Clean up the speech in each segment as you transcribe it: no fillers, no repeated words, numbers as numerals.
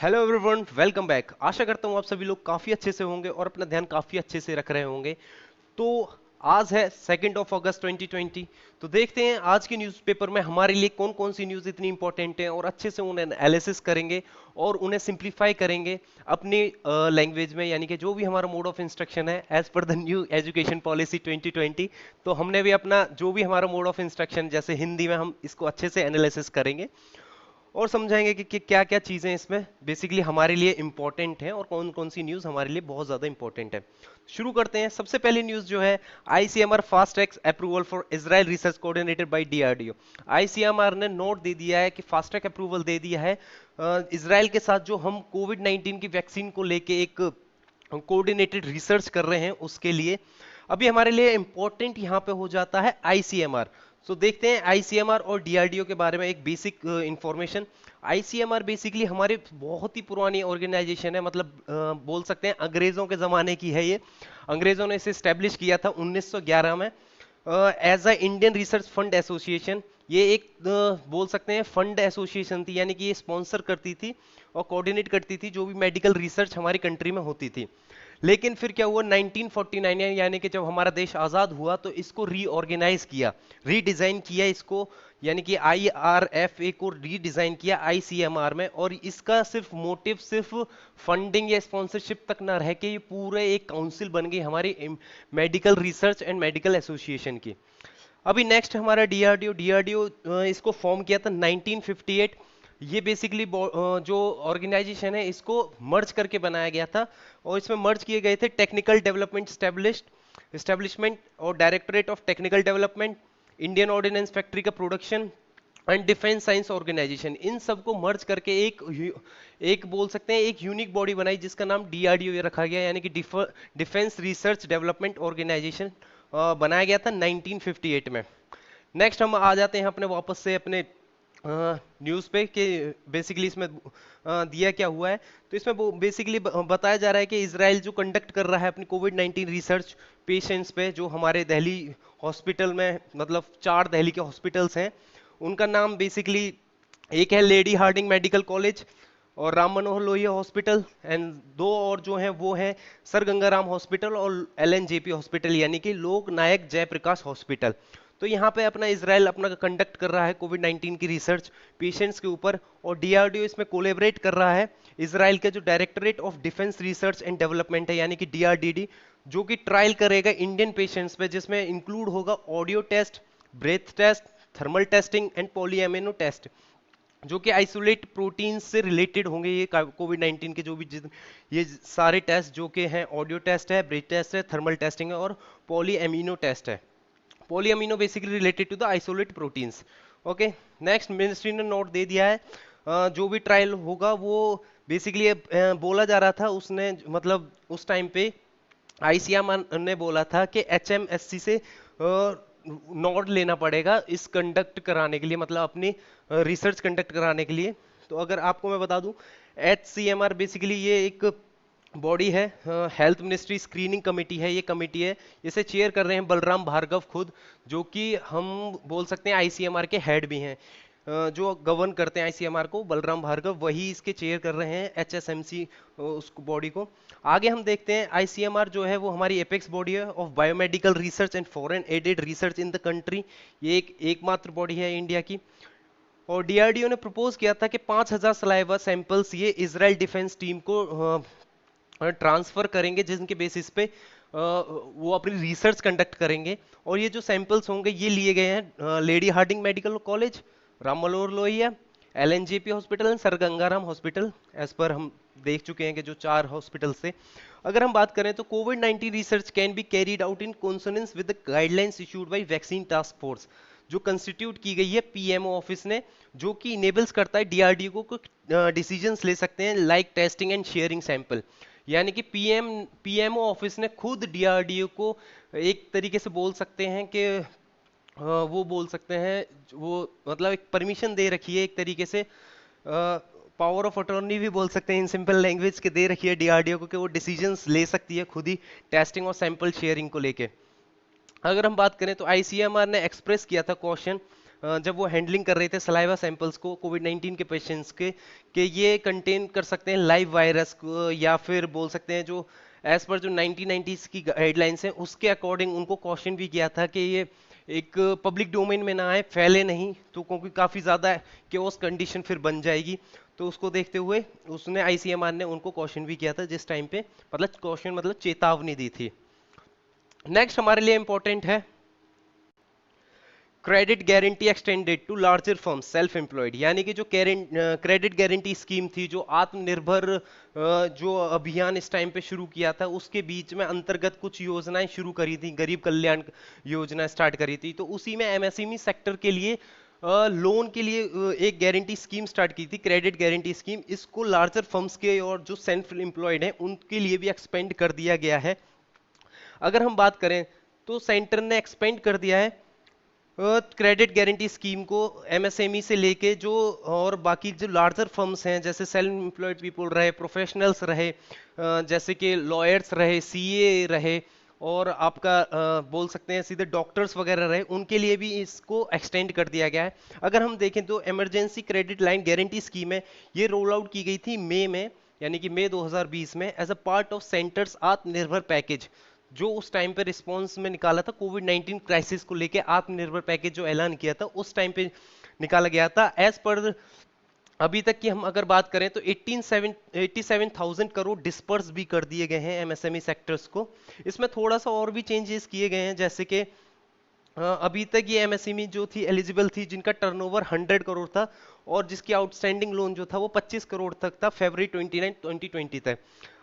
Hello everyone, welcome back. आशा करता हूँ आप सभी लोग काफ़ी अच्छे से होंगे और अपना ध्यान काफ़ी अच्छे से रख रहे होंगे। तो आज है 2 अगस्त 2020। तो देखते हैं आज के न्यूज़पेपर में हमारे लिए कौन कौन सी न्यूज़ इतनी इंपॉर्टेंट है और अच्छे से उन्हें एनालिसिस करेंगे और उन्हें सिंप्लीफाई करेंगे अपनी लैंग्वेज में, यानी कि जो भी हमारा मोड ऑफ इंस्ट्रक्शन है as per the new education policy 2020। तो हमने भी अपना जो भी हमारा मोड ऑफ इंस्ट्रक्शन, जैसे हिंदी में, हम इसको अच्छे से एनालिसिस करेंगे और समझाएंगे कि क्या क्या चीजें इसमें बेसिकली हमारे लिए इंपॉर्टेंट हैं और कौन कौन सी न्यूज हमारे लिए बहुत ज्यादा इंपॉर्टेंट है। शुरू करते हैं। सबसे पहली न्यूज जो है, ICMR fast track approval for Israel research coordinated by DRDO. ICMR ने नोट दे दिया है कि फास्ट ट्रैक अप्रूवल दे दिया है इजराइल के साथ, जो हम कोविड 19 की वैक्सीन को लेके एक कोऑर्डिनेटेड रिसर्च कर रहे हैं उसके लिए। अभी हमारे लिए इंपॉर्टेंट यहां पे हो जाता है आईसीएमआर। सो देखते हैं आईसीएमआर और डीआरडीओ के बारे में एक बेसिक इंफॉर्मेशन। आईसीएमआर बेसिकली हमारी बहुत ही पुरानी ऑर्गेनाइजेशन है, मतलब बोल सकते हैं अंग्रेजों के जमाने की है ये। अंग्रेजों ने इसे स्टैब्लिश किया था 1911 में as a Indian research fund association. ये एक बोल सकते हैं फंड एसोसिएशन थी, यानी कि ये स्पॉन्सर करती थी और कोऑर्डिनेट करती थी जो भी मेडिकल रिसर्च हमारी कंट्री में होती थी। लेकिन फिर क्या हुआ 1949, यानी कि जब हमारा देश आजाद हुआ तो इसको रीऑर्गेनाइज किया, रीडिजाइन किया इसको, यानी कि आईआरएफए को रीडिजाइन किया आईसीएमआर में। और इसका सिर्फ मोटिव सिर्फ फंडिंग या स्पॉन्सरशिप तक ना रह के ये पूरे एक काउंसिल बन गई हमारी medical research and medical association की। अभी नेक्स्ट हमारा डीआरडीओ। डीआरडीओ इसको फॉर्म किया था 1958। ये बेसिकली जो ऑर्गेनाइजेशन है इसको मर्ज करके बनाया गया था और इसमें मर्ज किए गए थे टेक्निकल डेवलपमेंट एस्टेब्लिशमेंट और directorate of technical development, Indian ordnance factory का production and defence science organisation. इन सबको मर्ज करके एक बोल सकते हैं एक यूनिक बॉडी बनाई जिसका नाम डीआरडीओ ये रखा गया, यानी कि डिफेंस रिसर्च डेवलपमेंट ऑर्गेनाइजेशन बनाया गया था 1958 में। नेक्स्ट हम आ जाते हैं अपने वापस से अपने न्यूज़ पे कि बेसिकली इसमें दिया क्या हुआ है। तो इसमें बेसिकली बताया जा रहा है कि इसराइल जो कंडक्ट कर रहा है अपनी कोविड 19 रिसर्च पेशेंट्स पे, जो हमारे दिल्ली हॉस्पिटल में, मतलब 4 दिल्ली के हॉस्पिटल्स हैं, उनका नाम बेसिकली एक है लेडी हार्डिंग मेडिकल कॉलेज और राम मनोहर लोहिया हॉस्पिटल, एंड 2 और जो हैं वो हैं सर गंगाराम हॉस्पिटल और एलएनजेपी हॉस्पिटल, यानी कि लोक नायक जयप्रकाश हॉस्पिटल। तो यहाँ पे अपना इसराइल अपना कंडक्ट कर रहा है कोविड 19 की रिसर्च पेशेंट्स के ऊपर, और डीआरडीओ इसमें कोलेबरेट कर रहा है इसराइल के जो directorate of defence research and development है, यानी कि डीआरडीडी, जो कि ट्रायल करेगा इंडियन पेशेंट्स पे, जिसमें इंक्लूड होगा audio test, breath test, thermal testing and polyamino test, जो कि आइसोलेट प्रोटीन से रिलेटेड होंगे। ये कोविड 19 के जो भी ये सारे टेस्ट जो कि हैं, ऑडियो टेस्ट है, ब्रेथ टेस्ट है, थर्मल टेस्टिंग है और पॉली अमीनो टेस्ट है। Poly amino basically related to the isolate proteins. Okay, next ministry ने नोट दे दिया है जो भी ट्रायल होगा वो बेसिकली बोला जा रहा था, उसने मतलब उस टाइम पे आईसीएमआर ने बोला था कि एचएमएससी से नोट लेना पड़ेगा इस कंडक्ट कराने के लिए, मतलब अपनी रिसर्च कंडक्ट कराने के लिए। तो अगर आपको मैं बता दूं, एचसीएमआर बेसिकली ये एक बॉडी है, हेल्थ मिनिस्ट्री स्क्रीनिंग कमेटी है, ये कमेटी है, इसे चेयर कर रहे हैं बलराम भार्गव खुद, जो कि हम बोल सकते हैं आईसीएमआर के हेड भी हैं। जो गवर्न करते हैं आईसीएमआर को, बलराम भार्गव वही इसके चेयर कर रहे हैं एचएसएमसी उस बॉडी को। आगे हम देखते हैं आईसीएमआर जो है वो हमारी एपेक्स बॉडी है of biomedical research and foreign aided research in the country. ये एकमात्र बॉडी है इंडिया की। और डीआरडीओ ने प्रपोज किया था कि 5000 सलाइवा सैंपल्स ये इजराइल डिफेंस टीम को ट्रांसफर करेंगे, जिनके बेसिस पे वो अपनी रिसर्च कंडक्ट करेंगे। और ये जो सैंपल्स होंगे ये लिए गए हैं lady Hardinge medical college, Ram Manohar Lohia, LNJP hospital and sir Gangaram hospital, as per हम देख चुके हैं कि जो 4 हॉस्पिटल से। अगर हम बात करें तो Covid 19 research can be carried out in consonance with the guidelines issued by vaccine task force, जो कंस्टिट्यूट की गई है पीएमओ ऑफिस ने, जो कि इनेबल्स करता है डीआरडीओ को डिसीजंस ले सकते हैं like testing and sharing sample. यानी कि पीएमओ ऑफिस ने खुद डीआरडीओ को एक तरीके से बोल सकते हैं कि वो बोल सकते हैं वो मतलब एक परमिशन दे रखी है, एक तरीके से पावर ऑफ अटॉर्नी भी बोल सकते हैं इन सिंपल लैंग्वेज के, दे रखी है डीआरडीओ को कि वो डिसीजंस ले सकती है खुद ही टेस्टिंग और सैंपल शेयरिंग को लेके। अगर हम बात करें तो आईसीएमआर ने एक्सप्रेस किया था क्वेश्चन जब वो हैंडलिंग कर रहे थे सलाइवा सैंपल्स को कोविड-19 के पेशेंट्स के, कि ये कंटेन कर सकते हैं लाइव वायरस को, या फिर बोल सकते हैं जो एज पर जो 1990s की गाइडलाइंस है उसके अकॉर्डिंग उनको कॉशन भी किया था कि ये एक पब्लिक डोमेन में ना आए, फैले नहीं, तो क्योंकि काफी ज्यादा केओस कंडीशन फिर बन जाएगी। तो उसको देखते हुए उसने आईसीएमआर ने उनको कॉशन भी किया था जिस टाइम पे, मतलब कॉशन मतलब चेतावनी दी थी। नेक्स्ट हमारे लिए इंपॉर्टेंट है credit guarantee extended to larger firm self employed, यानी कि जो क्रेडिट गारंटी स्कीम थी, जो आत्मनिर्भर जो अभियान इस टाइम पे शुरू किया था, उसके बीच में अंतर्गत कुछ योजनाएं शुरू करी थी, गरीब कल्याण योजना स्टार्ट करी थी, तो उसी में एमएसएमई सेक्टर के लिए लोन के लिए एक गारंटी स्कीम स्टार्ट की थी, क्रेडिट गारंटी स्कीम। इसको लार्जर फर्म्स के और जो सेल्फ एम्प्लॉयड हैं उनके लिए भी एक्सपेंड कर दिया गया है। अगर हम बात करें तो सेंटर ने एक्सपेंड कर दिया है क्रेडिट गारंटी स्कीम को एमएसएमई से लेके जो और बाकी जो लार्जर फर्म्स हैं, जैसे सेल्फ एम्प्लॉयड पीपल रहे, प्रोफेशनल्स रहे, जैसे कि लॉयर्स रहे, सीए रहे, और आपका बोल सकते हैं सीधे डॉक्टर्स वगैरह रहे, उनके लिए भी इसको एक्सटेंड कर दिया गया है। अगर हम देखें तो emergency credit line guarantee scheme है, ये रोल आउट की गई थी मई में, यानी कि मई 2020 में, as a part of centre's Atmanirbhar package, जो उस टाइम पे रिस्पॉन्स में निकाला था कोविड-19 क्राइसिस को लेके। आत्मनिर्भर पैकेज जो ऐलान किया था उस टाइम पे निकाला गया था। एज पर अभी तक की हम अगर बात करें तो 87,000 करोड़ डिस्पर्स भी कर दिए गए हैं एमएसएमई सेक्टर्स को। इसमें थोड़ा सा और भी चेंजेस किए गए हैं, जैसे कि अभी तक ये एमएसएमई जो थी एलिजिबल थी जिनका टर्नओवर 100 करोड़ था और जिसकी आउटस्टैंडिंग लोन जो था वो 25 करोड़ तक था फरवरी 29 2020 तक।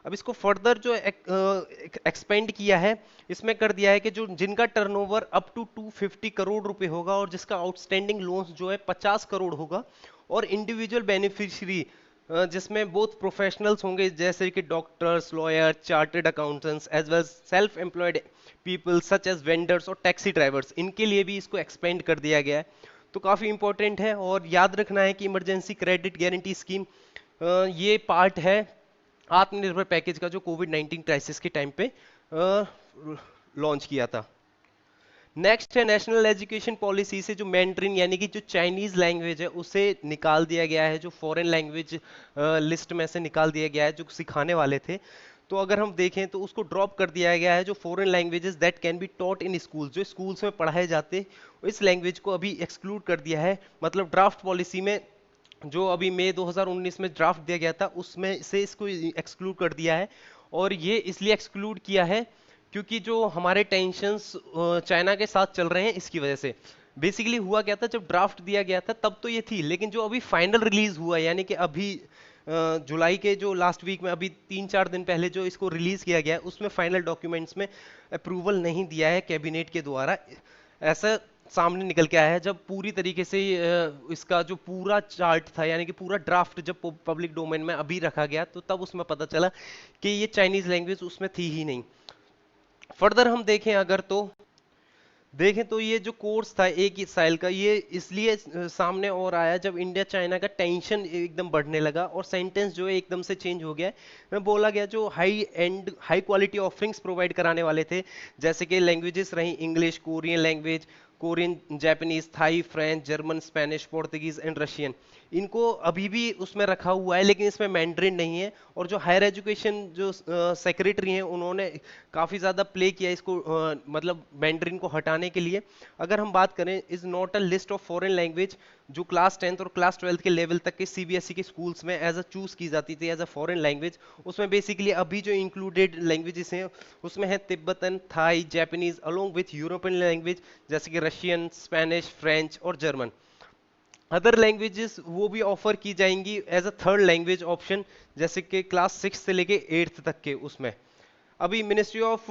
अब इसको फर्दर जो एक्सपेंड किया है, इसमें कर दिया है कि जो जिनका टर्नओवर अप टू 250 करोड़ रुपए होगा और जिसका आउटस्टैंडिंग लोन्स जो है 50 करोड़ होगा, और इंडिविजुअल बेनिफिशियरी जिसमें बोथ प्रोफेशनल्स होंगे जैसे कि doctors, lawyer, chartered accountants, as well self employed people such as vendors और टैक्सी ड्राइवर्स, इनके लिए भी इसको एक्सपेंड कर दिया गया है। तो काफ़ी इंपॉर्टेंट है, और याद रखना है कि इमरजेंसी क्रेडिट गारंटी स्कीम ये पार्ट है आत्मनिर्भर पैकेज का जो कोविड-19 क्राइसिस के टाइम पे लॉन्च किया था। नेक्स्ट है नेशनल एजुकेशन पॉलिसी से जो मैंड्रिन यानी कि जो चाइनीज लैंग्वेज है उसे निकाल दिया गया है, जो फॉरेन लैंग्वेज लिस्ट में से निकाल दिया गया है जो सिखाने वाले थे। तो अगर हम देखें तो उसको ड्रॉप कर दिया गया है। जो foreign languages that can be taught in school, जो स्कूल्स में पढ़ाए जाते, इस लैंग्वेज को अभी एक्सक्लूड कर दिया है। मतलब ड्राफ्ट पॉलिसी में जो अभी मई 2019 में ड्राफ्ट दिया गया था उसमें से इसको एक्सक्लूड कर दिया है। और ये इसलिए एक्सक्लूड किया है क्योंकि जो हमारे टेंशंस चाइना के साथ चल रहे हैं इसकी वजह से। बेसिकली हुआ क्या था, जब ड्राफ्ट दिया गया था तब तो ये थी, लेकिन जो अभी फाइनल रिलीज हुआ यानी कि अभी जुलाई के जो लास्ट वीक में अभी 3-4 दिन पहले जो इसको रिलीज किया गया है उसमें फाइनल डॉक्यूमेंट्स में अप्रूवल नहीं दिया है कैबिनेट के द्वारा। ऐसा सामने निकल के आया है जब पूरी तरीके से इसका जो पूरा चार्ट था यानी कि पूरा ड्राफ्ट जब पब्लिक डोमेन में अभी रखा गया तो तब उसमें पता चला कि ये चाइनीज लैंग्वेज उसमें थी ही नहीं। फर्दर हम देखें तो ये जो कोर्स था एक ही साल का, ये इसलिए सामने और आया जब इंडिया चाइना का टेंशन एकदम बढ़ने लगा और सेंटेंस जो है एकदम से चेंज हो गया। मैं बोला गया जो हाई क्वालिटी ऑफरिंग्स प्रोवाइड कराने वाले थे, जैसे कि लैंग्वेजेस रही English, Korean language, Korean, Japanese, Thai, French, German, Spanish, Portuguese and Russian, इनको अभी भी उसमें रखा हुआ है लेकिन इसमें मैंड्रिन नहीं है। और जो हायर एजुकेशन जो सेक्रेटरी हैं उन्होंने काफ़ी ज़्यादा प्ले किया इसको मतलब मैंड्रिन को हटाने के लिए। अगर हम बात करें is not a list of foreign language जो क्लास 10th और क्लास 12th के लेवल तक के सीबीएसई के स्कूल्स में एज अ चूज की जाती थी एज अ फॉरेन लैंग्वेज, उसमें बेसिकली अभी जो इंक्लूडेड लैंग्वेजेस हैं उसमें है Tibetan, Thai, Japanese along with European language जैसे कि रशियन, स्पेनिश, फ्रेंच और जर्मन। अदर लैंग्वेजेस वो भी ऑफर की जाएंगी as a third language option, जैसे कि क्लास 6 से लेके 8th तक के। उसमें अभी मिनिस्ट्री ऑफ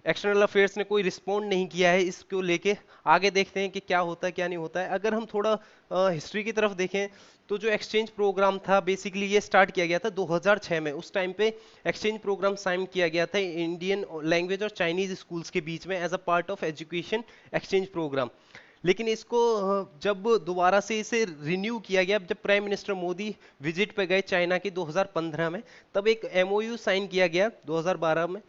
एक्सटर्नल अफेयर्स ने कोई रिस्पॉन्ड नहीं किया है इसको लेके, आगे देखते हैं कि क्या होता है क्या नहीं होता है। अगर हम थोड़ा हिस्ट्री की तरफ देखें तो जो एक्सचेंज प्रोग्राम था बेसिकली ये स्टार्ट किया गया था 2006 में। उस टाइम पे एक्सचेंज प्रोग्राम साइन किया गया था इंडियन लैंग्वेज और चाइनीज स्कूल्स के बीच में as a part of education exchange programme. लेकिन इसको जब दोबारा से इसे रिन्यू किया गया, जब प्राइम मिनिस्टर मोदी विजिट पे गए चाइना की 2015 में, तब एक एमओयू साइन किया गया 2012 में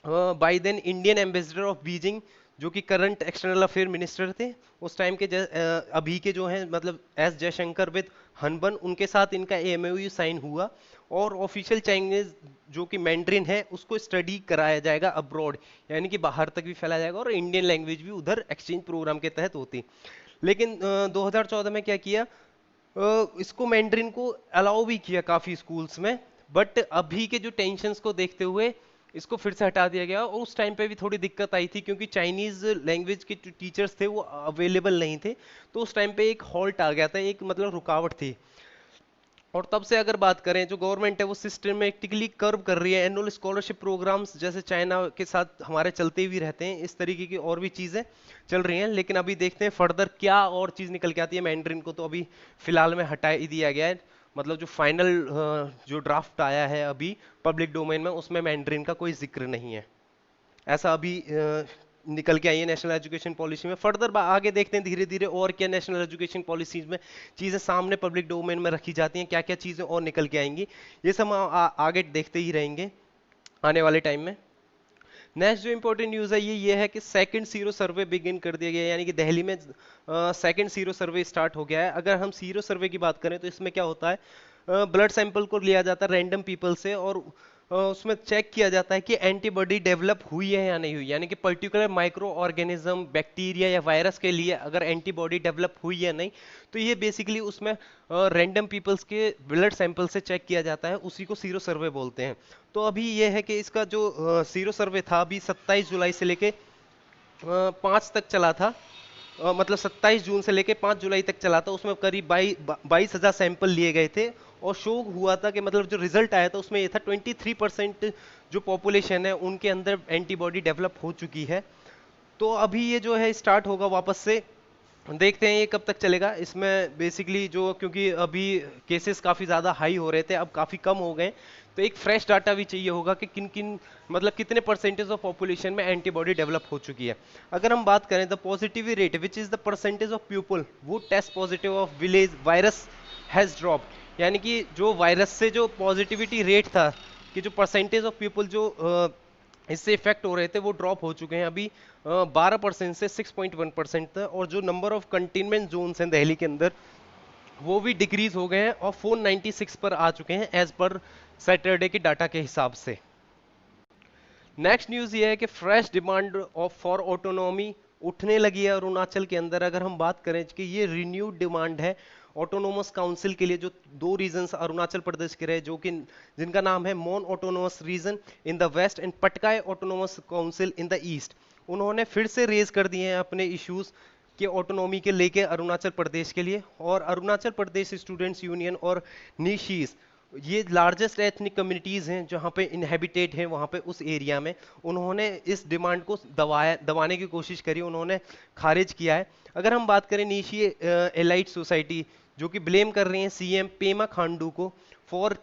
by then Indian ambassador of Beijing, जो कि करंट एक्सटर्नल अफेयर मिनिस्टर थे उस टाइम के, अभी के जो हैं मतलब एस जयशंकर विद हनबन, उनके साथ इनका एमओयू साइन हुआ। और ऑफिशियल चाइनीज जो कि मैंड्रिन है उसको स्टडी कराया जाएगा अब्रॉड, यानी कि बाहर तक भी फैलाया जाएगा और इंडियन लैंग्वेज भी उधर एक्सचेंज प्रोग्राम के तहत होती। लेकिन 2014 में क्या किया, इसको मैंड्रिन को अलाउ भी किया काफी स्कूल्स में, बट अभी के जो टेंशन्स को देखते हुए इसको फिर से हटा दिया गया। और उस टाइम पे भी थोड़ी दिक्कत आई थी क्योंकि चाइनीज लैंग्वेज के जो टीचर्स थे वो अवेलेबल नहीं थे, तो उस टाइम पे एक हॉल्ट आ गया था, एक मतलब रुकावट थी। और तब से अगर बात करें, जो गवर्नमेंट है वो सिस्टमेटिकली कर्व कर रही है एनुअल स्कॉलरशिप प्रोग्राम्स, जैसे चाइना के साथ हमारे चलते भी रहते हैं इस तरीके की और भी चीजें चल रही हैं। लेकिन अभी देखते हैं फर्दर क्या और चीज निकल के आती है। मैंड्रिन को तो अभी फिलहाल में हटा ही दिया गया है, मतलब जो फाइनल जो ड्राफ्ट आया है अभी पब्लिक डोमेन में उसमें मैंड्रिन का कोई जिक्र नहीं है, ऐसा अभी निकल के आई है नेशनल एजुकेशन पॉलिसी में। फर्दर आगे देखते हैं धीरे धीरे और क्या नेशनल एजुकेशन पॉलिसीज में चीजें सामने पब्लिक डोमेन में रखी जाती हैं, क्या क्या चीजें और निकल के आएंगी, ये सब हम आगे देखते ही रहेंगे आने वाले टाइम में। नेक्स्ट जो इंपॉर्टेंट न्यूज है ये है कि सेकंड सीरो सर्वे बिगिन कर दिया गया है, यानी कि दिल्ली में सेकंड सीरो सर्वे स्टार्ट हो गया है। अगर हम सीरो सर्वे की बात करें तो इसमें क्या होता है, ब्लड सैंपल को लिया जाता है रैंडम पीपल से और उसमें चेक किया जाता है कि एंटीबॉडी डेवलप हुई है या नहीं हुई, यानी कि पर्टिकुलर माइक्रो ऑर्गेनिज्म, बैक्टीरिया या वायरस के लिए अगर एंटीबॉडी डेवलप हुई या नहीं, तो ये बेसिकली उसमें रैंडम पीपल्स के ब्लड सैंपल से चेक किया जाता है, उसी को सीरो सर्वे बोलते हैं। तो अभी ये है कि इसका जो सीरो सर्वे था अभी 27 जुलाई से लेके 5 तक चला था, मतलब 27 जून से लेके 5 जुलाई तक चला था। उसमें करीब 22,000 सैंपल लिए गए थे और शो हुआ था कि मतलब जो रिजल्ट आया था उसमें ये था 23% जो पॉपुलेशन है उनके अंदर एंटीबॉडी डेवलप हो चुकी है। तो अभी ये जो है स्टार्ट होगा वापस से, देखते हैं ये कब तक चलेगा। इसमें बेसिकली जो, क्योंकि अभी केसेस काफ़ी ज़्यादा हाई हो रहे थे, अब काफ़ी कम हो गए, तो एक फ्रेश डाटा भी चाहिए होगा कि किन किन मतलब कितने परसेंटेज ऑफ पॉपुलेशन में एंटीबॉडी डेवलप हो चुकी है। अगर हम बात करें the positivity rate which is the percentage of people वो test positive of village virus has drop, यानी कि जो वायरस से जो पॉजिटिविटी रेट था कि जो परसेंटेज ऑफ पीपल जो इससे इफेक्ट हो रहे थे वो ड्रॉप हो चुके हैं अभी 12% से 6.1% तक। और जो नंबर ऑफ कंटेनमेंट जोन्स हैं दिल्ली के अंदर वो भी डिक्रीज हो गए हैं और 496 पर आ चुके हैं एज पर सैटरडे के डाटा के हिसाब से। नेक्स्ट न्यूज ये है कि fresh demand of for autonomy उठने लगी है अरुणाचल के अंदर। अगर हम बात करें कि ये रिन्यूड डिमांड है ऑटोनोमस काउंसिल के लिए, जो 2 रीजन्स अरुणाचल प्रदेश के रहे, जो कि जिनका नाम है Mon autonomous region in the west and Patkai autonomous council in the east. उन्होंने फिर से रेज कर दिए हैं अपने इश्यूज के ऑटोनॉमी के लेके अरुणाचल प्रदेश के लिए। और अरुणाचल प्रदेश स्टूडेंट्स यूनियन और निशीज, ये लार्जेस्ट एथनिक कम्युनिटीज हैं जहाँ पे इनहेबिटेट हैं वहाँ पे उस एरिया में, उन्होंने इस डिमांड को दबाने की कोशिश करी, उन्होंने खारिज किया है। अगर हम बात करें नीशी एलाइट सोसाइटी जो कि ब्लेम कर रही हैं सीएम पेमा खांडू को for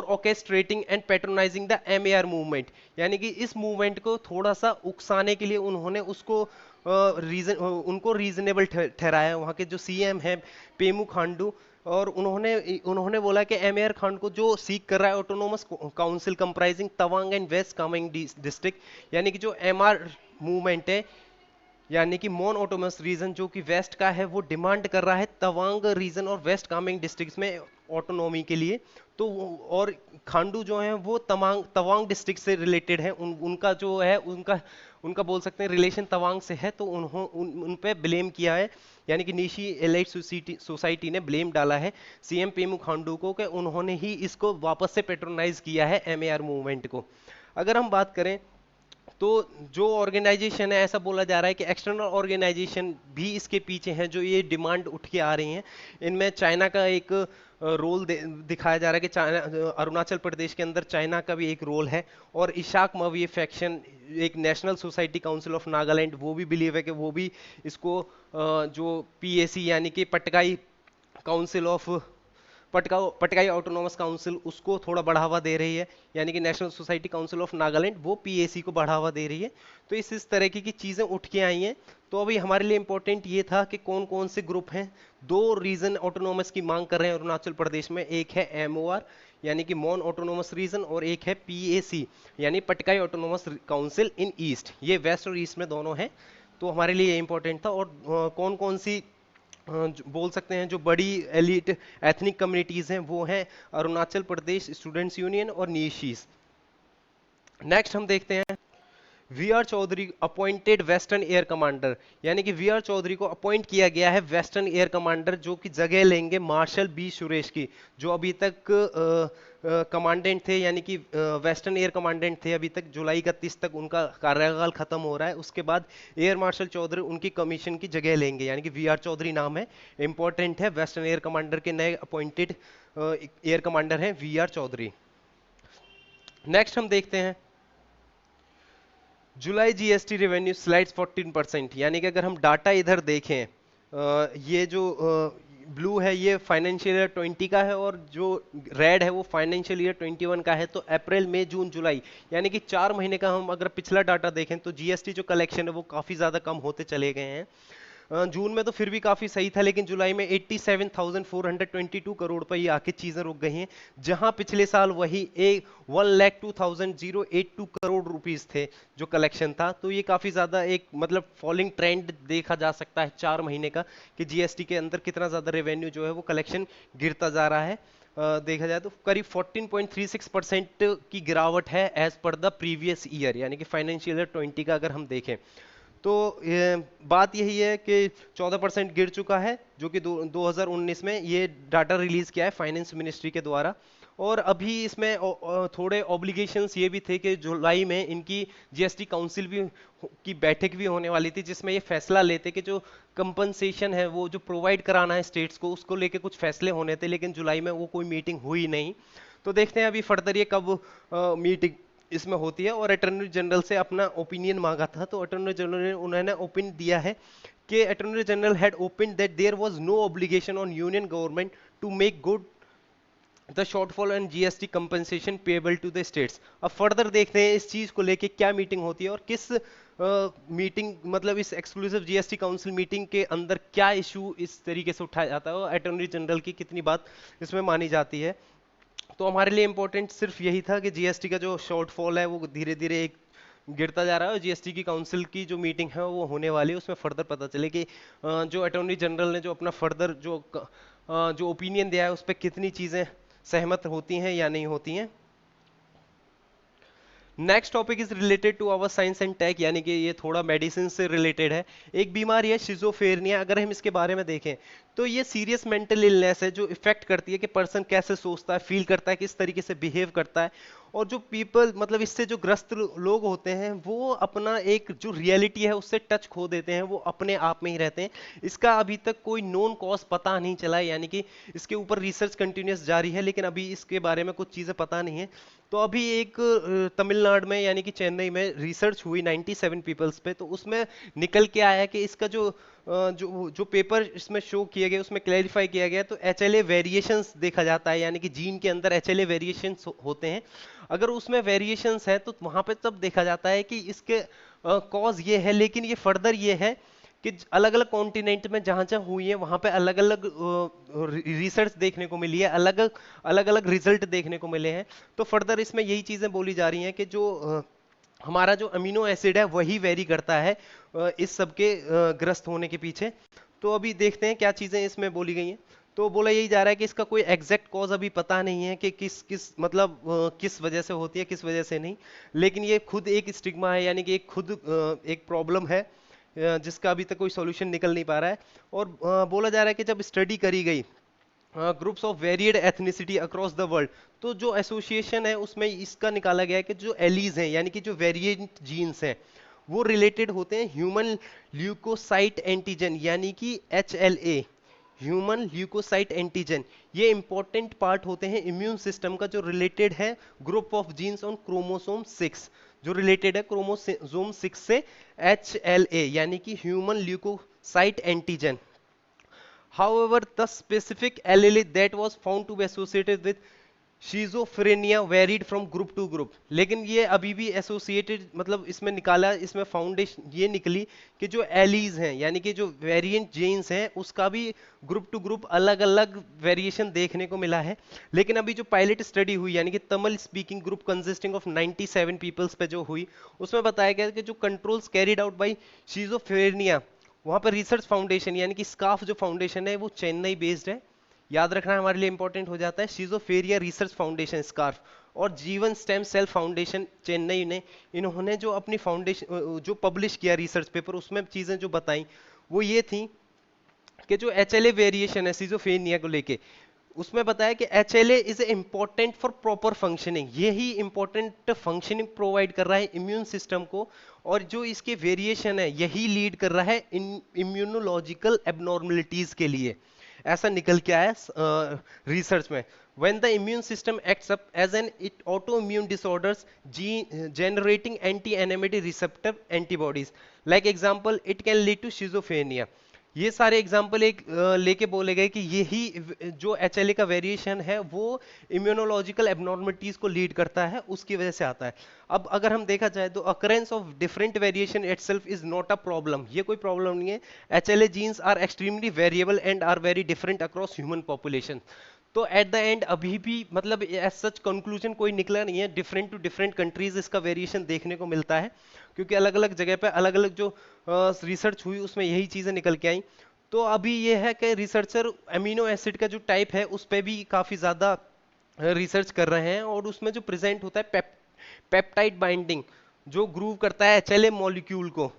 orchestrating and patronising the MAR movement, यानी कि इस मूवमेंट को थोड़ा सा उकसाने के लिए उन्होंने उसको उनको रीजनेबल ठहराया वहाँ के जो सीएम है पेमू खांडू। और उन्होंने बोला कि एमएआर खांड को जो सीख कर रहा है autonomous council comprising Tawang and west Kameng district, यानी कि जो एमआर मूवमेंट है यानी कि मोन ऑटोनमस रीजन जो कि वेस्ट का है वो डिमांड कर रहा है तवांग रीजन और वेस्ट कामेंग डिस्ट्रिक्ट्स में ऑटोनॉमी के लिए। तो और खांडू जो है वो तवांग डिस्ट्रिक्ट से रिलेटेड है, उनका जो है उनका बोल सकते हैं रिलेशन तवांग से है, तो उन पे ब्लेम किया है, यानी कि निशी एलाइट सोसाइटी ने ब्लेम डाला है सीएम पेमू खांडू को कि उन्होंने ही इसको वापस से पेट्रोनाइज किया है एमएआर मूवमेंट को। अगर हम बात करें तो जो ऑर्गेनाइजेशन है, ऐसा बोला जा रहा है कि एक्सटर्नल ऑर्गेनाइजेशन भी इसके पीछे हैं जो ये डिमांड उठ के आ रही हैं। इनमें चाइना का एक रोल दिखाया जा रहा है कि चाइना, अरुणाचल प्रदेश के अंदर चाइना का भी एक रोल है। और इशाक मवी फैक्शन, एक national society council of Nagaland, वो भी बिलीव है कि वो भी इसको जो पीएसी यानी कि Patkai council of Patkai autonomous council उसको थोड़ा बढ़ावा दे रही है, यानी कि national society council of Nagaland वो पीएसी को बढ़ावा दे रही है। तो इस तरह की चीजें उठ के आई हैं। तो अभी हमारे लिए इंपॉर्टेंट ये था कि कौन कौन से ग्रुप हैं। दो रीजन ऑटोनॉमस की मांग कर रहे हैं अरुणाचल प्रदेश में, एक है एमओआर यानी कि मॉन ऑटोनॉमस रीजन, और एक है पीएसी यानी पटकाई ऑटोनॉमस काउंसिल इन ईस्ट। ये वेस्ट और ईस्ट में दोनों हैं। तो हमारे लिए इंपॉर्टेंट था। और कौन कौन सी बोल सकते हैं जो बड़ी एलिट एथनिक कम्युनिटीज हैं, वो हैं अरुणाचल प्रदेश स्टूडेंट्स यूनियन और नीशीज। नेक्स्ट हम देखते हैं V R Chaudhari appointed western air commander, यानी कि वी आर चौधरी को अपॉइंट किया गया है वेस्टर्न एयर कमांडर, जो कि जगह लेंगे मार्शल बी सुरेश की, जो अभी तक कमांडेंट थे, यानी कि वेस्टर्न एयर कमांडेंट थे अभी तक। जुलाई 31 तक उनका कार्यकाल खत्म हो रहा है, उसके बाद एयर मार्शल चौधरी उनकी कमीशन की जगह लेंगे, यानी कि वी आर चौधरी नाम है, इंपॉर्टेंट है। वेस्टर्न एयर कमांडर के नए अपॉइंटेड एयर कमांडर हैं वी आर चौधरी। नेक्स्ट हम देखते हैं जुलाई जीएसटी रेवेन्यू स्लाइड्स 14%, यानी कि अगर हम डाटा इधर देखें, ये जो ब्लू है ये फाइनेंशियल ईयर 20 का है, और जो रेड है वो फाइनेंशियल ईयर 21 का है। तो अप्रैल मई जून जुलाई यानी कि 4 महीने का हम अगर पिछला डाटा देखें तो जीएसटी जो कलेक्शन है वो काफी ज्यादा कम होते चले गए हैं। जून में तो फिर भी काफी सही था, लेकिन जुलाई में 87,422 करोड़ पर ये आके चीजें रुक गई हैं, जहां पिछले साल वही 1,02,082 करोड़ रुपीस थे जो कलेक्शन था। तो ये काफी ज्यादा एक मतलब फॉलिंग ट्रेंड देखा जा सकता है 4 महीने का, कि जीएसटी के अंदर कितना ज्यादा रेवेन्यू जो है वो कलेक्शन गिरता जा रहा है। देखा जाए तो करीब 14.36% की गिरावट है as per the previous year, यानी कि फाइनेंशियल ईयर 20 का अगर हम देखें तो बात यही है कि 14% गिर चुका है, जो कि 2019 में ये डाटा रिलीज किया है फाइनेंस मिनिस्ट्री के द्वारा। और अभी इसमें थोड़े ऑब्लिगेशंस ये भी थे कि जुलाई में इनकी जीएसटी काउंसिल भी की बैठक भी होने वाली थी, जिसमें ये फैसला लेते कि जो कंपनसेशन है वो जो प्रोवाइड कराना है स्टेट्स को, उसको लेके कुछ फैसले होने थे, लेकिन जुलाई में वो कोई मीटिंग हुई नहीं। तो देखते हैं अभी फर्दर ये कब मीटिंग इसमें होती है। और अटॉर्नी जनरल से अपना ओपिनियन मांगा था, तो अटॉर्नी जनरल ने उन्होंने ओपिनियन दिया है कि attorney general had opined that there was no obligation on union government to make good the shortfall and GST compensation payable to the states. अब फर्दर देखते हैं इस चीज को लेके क्या मीटिंग होती है और किस मीटिंग मतलब इस एक्सक्लूसिव जीएसटी काउंसिल मीटिंग के अंदर क्या इशू इस तरीके से उठाया जाता है और अटॉर्नी जनरल की कितनी बात इसमें मानी जाती है। तो हमारे लिए इंपॉर्टेंट सिर्फ यही था कि जीएसटी का जो शॉर्टफॉल है वो धीरे धीरे एक गिरता जा रहा है, और जीएसटी की काउंसिल की जो मीटिंग है वो होने वाली है, उसमें फर्दर पता चले कि जो अटॉर्नी जनरल ने जो अपना फर्दर जो ओपिनियन दिया है उस पर कितनी चीजें सहमत होती हैं या नहीं होती हैं। Next topic is related to our science and tech, यानी कि ये थोड़ा मेडिसिन से रिलेटेड है। एक बीमारी है शिजोफ्रेनिया। अगर हम इसके बारे में देखें तो ये सीरियस मेंटल इलनेस है जो इफेक्ट करती है कि पर्सन कैसे सोचता है, फील करता है, किस तरीके से बिहेव करता है। और जो पीपल मतलब इससे जो ग्रस्त लोग होते हैं वो अपना एक जो रियलिटी है उससे टच खो देते हैं, वो अपने आप में ही रहते हैं। इसका अभी तक कोई नोन कॉज पता नहीं चला है, यानी कि इसके ऊपर रिसर्च कंटिन्यूस जारी है, लेकिन अभी इसके बारे में कुछ चीजें पता नहीं है। तो अभी एक तमिलनाडु में यानी कि चेन्नई में रिसर्च हुई 97 पीपल्स पे, तो उसमें निकल के आया कि इसका जो पेपर इसमें शो किए गए उसमें क्लैरिफाई किया गया, तो एचएलए वेरिएशंस देखा जाता है, यानी कि जीन के अंदर एचएलए वेरिएशंस होते हैं। अगर उसमें वेरिएशंस है तो वहां पे तब देखा जाता है कि इसके कॉज ये है, लेकिन ये फर्दर ये है कि अलग अलग कॉन्टिनेंट में जहां जहां हुई है वहां पे अलग अलग रिसर्च देखने को मिली है, अलग अलग रिजल्ट देखने को मिले हैं। तो फर्दर इसमें यही चीजें बोली जा रही हैं कि जो हमारा जो अमीनो एसिड है वही वेरी करता है इस सब के ग्रस्त होने के पीछे। तो अभी देखते हैं क्या चीजें इसमें बोली गई हैं। तो बोला यही जा रहा है कि इसका कोई एग्जैक्ट कॉज अभी पता नहीं है कि किस किस मतलब किस वजह से होती है, किस वजह से नहीं, लेकिन ये खुद एक स्टिग्मा है, यानी कि एक खुद एक प्रॉब्लम है जिसका अभी तक कोई सॉल्यूशन निकल नहीं पा रहा है। और बोला जा रहा है कि जब स्टडी करी गई groups of varied ethnicity across the world, तो जो एसोसिएशन है उसमें इसका निकाला गया है कि जो एलीज हैं यानी कि जो वेरिएंट जीन्स हैं वो रिलेटेड होते हैं ह्यूमन ल्यूकोसाइट एंटीजन यानी कि HLA, ह्यूमन ल्यूकोसाइट एंटीजन। ये इंपॉर्टेंट पार्ट होते हैं इम्यून सिस्टम का, जो रिलेटेड है group of genes on chromosome 6, जो रिलेटेड है क्रोमोसोम 6 से HLA यानी कि human leukocyte antigen. However, the specific allele that was found to be associated with schizophrenia varied from group to group, लेकिन ये अभी भी एसोसिएटेड, मतलब इसमें निकाला, इसमें फाउंडेशन ये निकली कि जो एलीज हैं यानी कि जो वेरिएंट जीन्स हैं उसका भी ग्रुप टू ग्रुप अलग अलग वेरिएशन देखने को मिला है। लेकिन अभी जो पायलट स्टडी हुई यानी कि Tamil speaking group consisting of 97 peoples पे जो हुई, उसमें बताया गया कि जो controls carried out by schizophrenia, वहां पर रिसर्च फाउंडेशन यानी कि स्काफ जो फाउंडेशन है वो चेन्नई बेस्ड है, याद रखना हमारे लिए इंपॉर्टेंट हो जाता है। शिजोफेरिया रिसर्च फाउंडेशन स्कार्फ और जीवन स्टेम सेल फाउंडेशन चेन्नई ने, इन्होंने जो अपनी फाउंडेशन जो पब्लिश किया रिसर्च पेपर, उसमें चीजें जो बताई वो ये थी कि जो एचएलए वेरिएशन है शिजोफेनिया को लेके, उसमें बताया कि HLA is important for proper functioning, यही इंपॉर्टेंट फंक्शनिंग प्रोवाइड कर रहा है इम्यून सिस्टम को, और जो इसके वेरिएशन है यही लीड कर रहा है इम्यूनोलॉजिकल एबनॉर्मलिटीज के लिए, ऐसा निकल के आया रिसर्च में। when the immune system acts up as an autoimmune disorders generating anti-enemy receptor antibodies, like example it can lead to schizophrenia। ये सारे एग्जाम्पल एक लेके बोले गए कि यही जो एचएलए का वेरिएशन है वो इम्यूनोलॉजिकल एबनॉर्मलिटीज को लीड करता है, उसकी वजह से आता है। अब अगर हम देखा जाए तो occurrence of different variation itself is not a problem, ये कोई प्रॉब्लम नहीं है। HLA genes are extremely variable and are very different across human population. तो एट द एंड अभी भी मतलब एज सच कंक्लूजन कोई निकला नहीं है, डिफरेंट टू डिफरेंट कंट्रीज इसका वेरिएशन देखने को मिलता है, क्योंकि अलग अलग जगह पे अलग अलग जो रिसर्च हुई उसमें यही चीजें निकल के आई। तो अभी ये है कि रिसर्चर अमीनो एसिड का जो टाइप है उस पर भी काफी ज्यादा रिसर्च कर रहे हैं, और उसमें जो प्रेजेंट होता है पेप्टाइड बाइंडिंग जो ग्रूव करता है एचएलए मॉलिक्यूल को,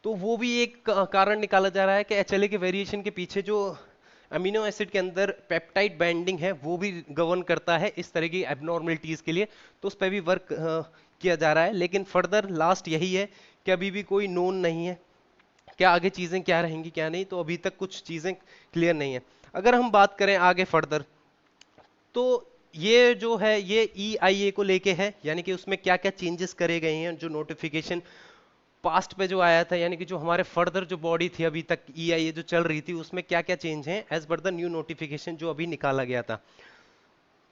तो वो भी एक कारण निकाला जा रहा है कि एचएलए के वेरिएशन के पीछे जो अमीनो एसिड के अंदर पेप्टाइड बाइंडिंग है वो भी गवर्न करता है इस तरह की एबनॉर्मलिटीज के लिए, तो उस पर भी वर्क किया जा रहा है। लेकिन फर्दर लास्ट यही है कि अभी भी कोई नोन नहीं है क्या आगे चीजें क्या रहेंगी क्या नहीं, तो अभी तक कुछ चीजें क्लियर नहीं है। अगर हम बात करें आगे फर्दर, तो ये जो है ये EIA को लेके है, यानी कि उसमें क्या क्या चेंजेस करे गए हैं, जो नोटिफिकेशन पास्ट पे जो आया था, यानी कि जो हमारे फर्दर जो बॉडी थी अभी तक EIA जो चल रही थी उसमें क्या क्या चेंज हैं as per the new notification जो अभी निकाला गया था।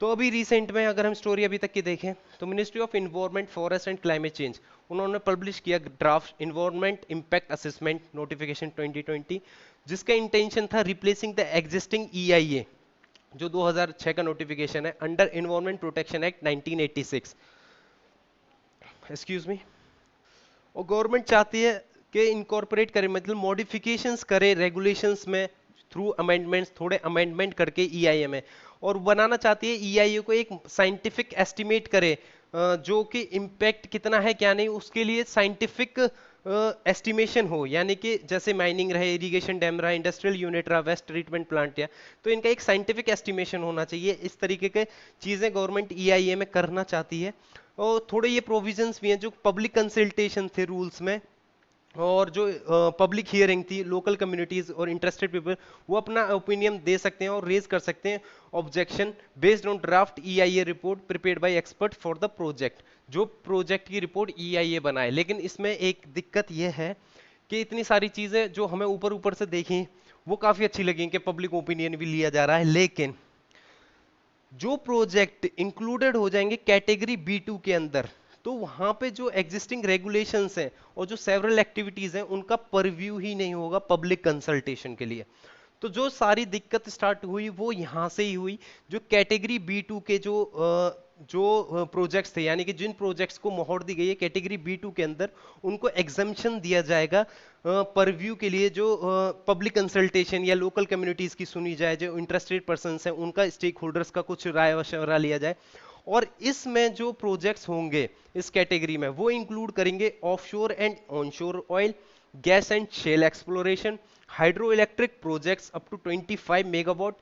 तो अभी रिसेंट में अगर हम स्टोरी अभी तक की देखें तो ministry of environment forest and climate change, उन्होंने पब्लिश किया draft environment impact assessment notification 2020, जिसका इंटेंशन था रिप्लेसिंग द एग्जिस्टिंग EIA जो 2006 का नोटिफिकेशन है under environment protection act 1986। Excuse me. और गवर्नमेंट चाहती है कि इनकॉर्पोरेट करे, मतलब मॉडिफिकेशंस करे रेगुलेशंस में थ्रू अमेंडमेंट्स, थोड़े अमेंडमेंट करके EIA में, और बनाना चाहती है EIA को एक साइंटिफिक एस्टिमेट करे जो कि इम्पैक्ट कितना है क्या नहीं, उसके लिए साइंटिफिक एस्टिमेशन हो, यानी कि जैसे माइनिंग रहे, इरिगेशन डैम रहा, इंडस्ट्रियल यूनिट रहा, वेस्ट ट्रीटमेंट प्लांट या, तो इनका एक साइंटिफिक एस्टिमेशन होना चाहिए। इस तरीके के चीजें गवर्नमेंट EIA में करना चाहती है। और थोड़े ये प्रोविजंस भी हैं जो पब्लिक कंसल्टेशन थे रूल्स में, और जो पब्लिक हियरिंग थी, लोकल कम्युनिटीज और इंटरेस्टेड पीपल वो अपना ओपिनियन दे सकते हैं और रेज कर सकते हैं objection based on draft EIA report prepared by expert for the project, जो प्रोजेक्ट की रिपोर्ट EIA बनाए। लेकिन इसमें एक दिक्कत यह है कि इतनी सारी चीजें जो हमें ऊपर ऊपर से देखी वो काफी अच्छी लगी कि पब्लिक ओपिनियन भी लिया जा रहा है, लेकिन जो प्रोजेक्ट इंक्लूडेड हो जाएंगे कैटेगरी B2 के अंदर, तो वहां पे जो एग्जिस्टिंग रेगुलेशंस हैं और जो सेवरल एक्टिविटीज हैं उनका परव्यू ही नहीं होगा पब्लिक कंसल्टेशन के लिए। तो जो सारी दिक्कत स्टार्ट हुई वो यहां से ही हुई, जो कैटेगरी B2 के जो प्रोजेक्ट्स थे, यानी कि जिन प्रोजेक्ट्स को मोहर दी गई है कैटेगरी B2 के अंदर, उनको एग्जम्पशन दिया जाएगा परव्यू के लिए, जो पब्लिक कंसल्टेशन या लोकल कम्युनिटीज की सुनी जाए, जो इंटरेस्टेड पर्सन्स हैं उनका, स्टेक होल्डर्स का कुछ राय मशवरा लिया जाए। और इसमें जो प्रोजेक्ट्स होंगे इस कैटेगरी में वो इंक्लूड करेंगे offshore and onshore oil, gas and shale exploration, hydroelectric projects up to 25 megawatt,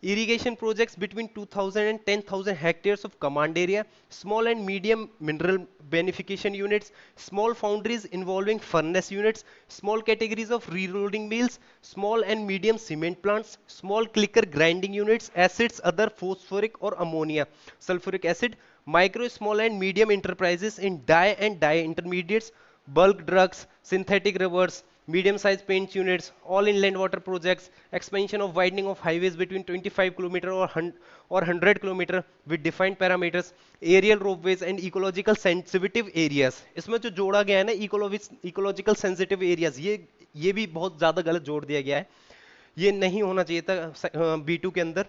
irrigation projects between 2000 and 10,000 hectares of command area, small and medium mineral beneficiation units, small foundries involving furnace units, small categories of reloading mills, small and medium cement plants, small clicker grinding units, acids, other phosphoric or ammonia, sulfuric acid, micro, small and medium enterprises in dye and dye intermediates, bulk drugs, synthetic rubbers, medium sized paint units, all inland water projects, expansion of widening of highways between 25 kilometer or 100 kilometer with defined parameters, aerial ropeways and ecological sensitive areas. इसमें जो जोड़ा गया है ना ecological sensitive areas, ये भी बहुत ज्यादा गलत जोड़ दिया गया है, ये नहीं होना चाहिए था B2 के अंदर,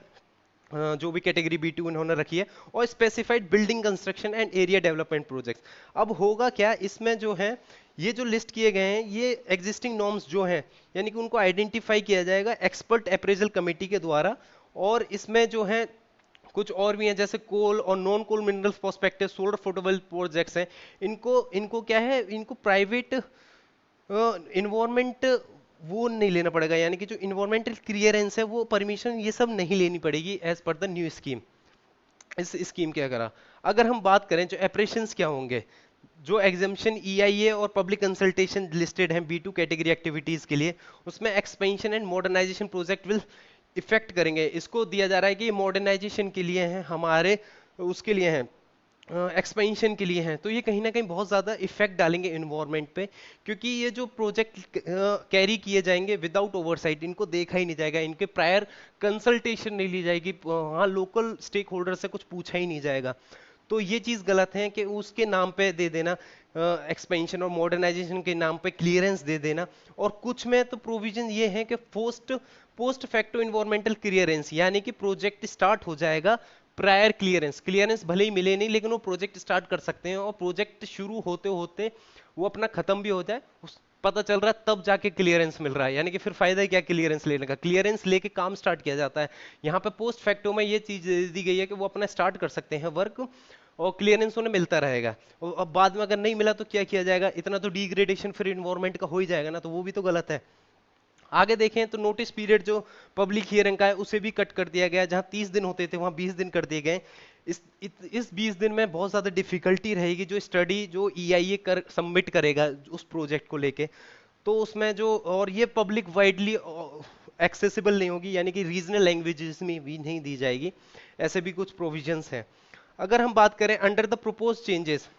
जो भी कैटेगरी B2 इन्होंने रखी है, और specified building construction and area development projects. अब होगा क्या, इसमें जो है ये जो लिस्ट किए गए हैं ये एग्जिस्टिंग नॉर्म्स जो हैं, यानी कि उनको आइडेंटिफाई किया जाएगा एक्सपर्ट अप्रेजल कमेटी के द्वारा, और इसमें जो है कुछ और भी हैं जैसे कोल और नॉन कोल मिनरल्स प्रोस्पेक्टिव, सोलर फोटोवोल्ट प्रोजेक्ट्स हैं, इनको इनको क्या है, इनको प्राइवेट इन्वायरमेंट वो नहीं लेना पड़ेगा, यानी कि जो इन्वायरमेंटल क्लियरेंस है वो परमिशन ये सब नहीं लेनी पड़ेगी as per the new scheme. इस स्कीम के अगर हम बात करें जो ऑपरेशंस क्या होंगे, जो एग्जामिशन ईआईए और पब्लिक कंसल्टेशन लिस्टेड हैं B2 कैटेगरी एक्टिविटीज के लिए, उसमें expansion and modernisation project will affect करेंगे। इसको दिया जा रहा है कि मॉडर्नाइजेशन के लिए हैं, हमारे उसके लिए हैं, एक्सपेंशन के लिए हैं, तो ये कहीं ना कहीं बहुत ज़्यादा इफेक्ट डालेंगे इन्वायरमेंट पे, क्योंकि ये जो प्रोजेक्ट कैरी किए जाएंगे विदाउट ओवरसाइट, इनको देखा ही नहीं जाएगा, इनके प्रायर कंसल्टेशन नहीं ली जाएगी, वहाँ लोकल स्टेक होल्डर से कुछ पूछा ही नहीं जाएगा। तो ये चीज़ गलत है कि उसके नाम पे दे देना, एक्सपेंशन और मॉडर्नाइजेशन के नाम पे क्लियरेंस दे देना। और कुछ में तो प्रोविजन ये है कि पोस्ट फैक्टो इन्वायरमेंटल क्लियरेंस, यानी कि प्रोजेक्ट स्टार्ट हो जाएगा प्रायर क्लियरेंस भले ही मिले नहीं, लेकिन वो प्रोजेक्ट स्टार्ट कर सकते हैं, और प्रोजेक्ट शुरू होते होते वो अपना खत्म भी हो जाए, पता चल रहा है तब जाके क्लियरेंस मिल रहा है, यानी कि फिर फायदा ही क्या क्लियरेंस लेने का, क्लियरेंस लेके काम स्टार्ट किया जाता है। यहाँ पे पोस्ट फैक्टो में ये चीज दी गई है कि वो अपना स्टार्ट कर सकते हैं वर्क, और क्लियरेंस उन्हें मिलता रहेगा, और अब बाद में अगर नहीं मिला तो क्या किया जाएगा, इतना तो डिग्रेडेशन फिर इन्वायरमेंट का हो ही जाएगा ना, तो वो भी तो गलत है। आगे देखें तो नोटिस पीरियड जो पब्लिक हियरिंग का है उसे भी कट कर दिया गया, जहां 30 दिन होते थे वहां 20 दिन कर दिए गए। इस 20 दिन में बहुत ज्यादा डिफिकल्टी रहेगी, जो स्टडी जो ईआईए कर सबमिट करेगा उस प्रोजेक्ट को लेके, तो उसमें जो, और ये पब्लिक वाइडली एक्सेसिबल नहीं होगी, यानी कि रीजनल लैंग्वेजेस में भी नहीं दी जाएगी, ऐसे भी कुछ प्रोविजंस हैं। अगर हम बात करें अंडर द प्रपोज चेंजेस,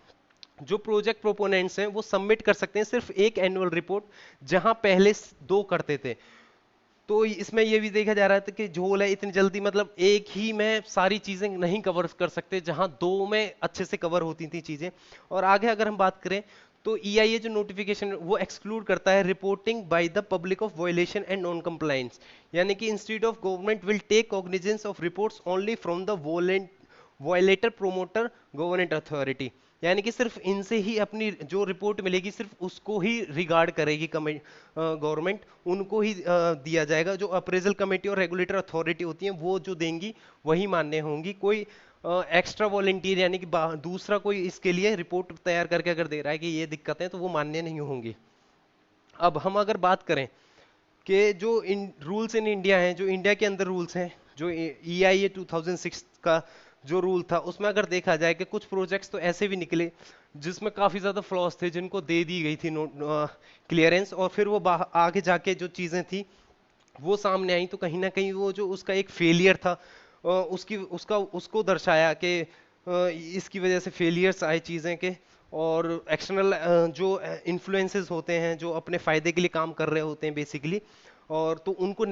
जो प्रोजेक्ट प्रोपोनेंट्स हैं वो सबमिट कर सकते हैं सिर्फ एक एनुअल रिपोर्ट, जहां पहले 2 करते थे। तो इसमें ये भी देखा जा रहा था कि झोल है इतनी जल्दी, मतलब एक ही में सारी चीजें नहीं कवर कर सकते, जहां 2 में अच्छे से कवर होती थी चीजें। और आगे अगर हम बात करें तो ईआईए जो नोटिफिकेशन वो एक्सक्लूड करता है reporting by the public of violation and non compliance, यानी कि institute of government will take cognizance of reports only from the violator promoter government authority, यानी कि सिर्फ इनसे ही अपनी जो रिपोर्ट मिलेगी सिर्फ उसको ही रिगार्ड करेगी गवर्नमेंट, उनको ही दिया जाएगा। जो अप्रेजल कमेटी और रेगुलेटर अथॉरिटी होती हैं वो जो देंगी वही मान्य होंगी। कोई एक्स्ट्रा वॉलंटियर यानी कि दूसरा कोई इसके लिए रिपोर्ट तैयार करके अगर दे रहा है कि ये दिक्कतें हैं तो वो मान्य नहीं होंगी। अब हम अगर बात करें कि जो इन रूल्स इन इंडिया हैं, जो इंडिया के अंदर रूल्स हैं, जो EIA 2006 का जो रूल था, उसमें अगर देखा जाए कि कुछ प्रोजेक्ट्स तो ऐसे भी निकले जिसमें काफी ज्यादा फ्लॉज थे, जिनको दे दी गई थी क्लियरेंस, और फिर वो आगे जाके जो चीजें थी वो सामने आई, तो कहीं ना कहीं वो जो उसका एक फेलियर था, उसको दर्शाया कि इसकी वजह से फेलियर्स आए चीजें के, और एक्सटर्नल जो इन्फ्लुएंसेस होते हैं जो अपने फायदे के लिए काम कर रहे होते हैं बेसिकली, और तो उनको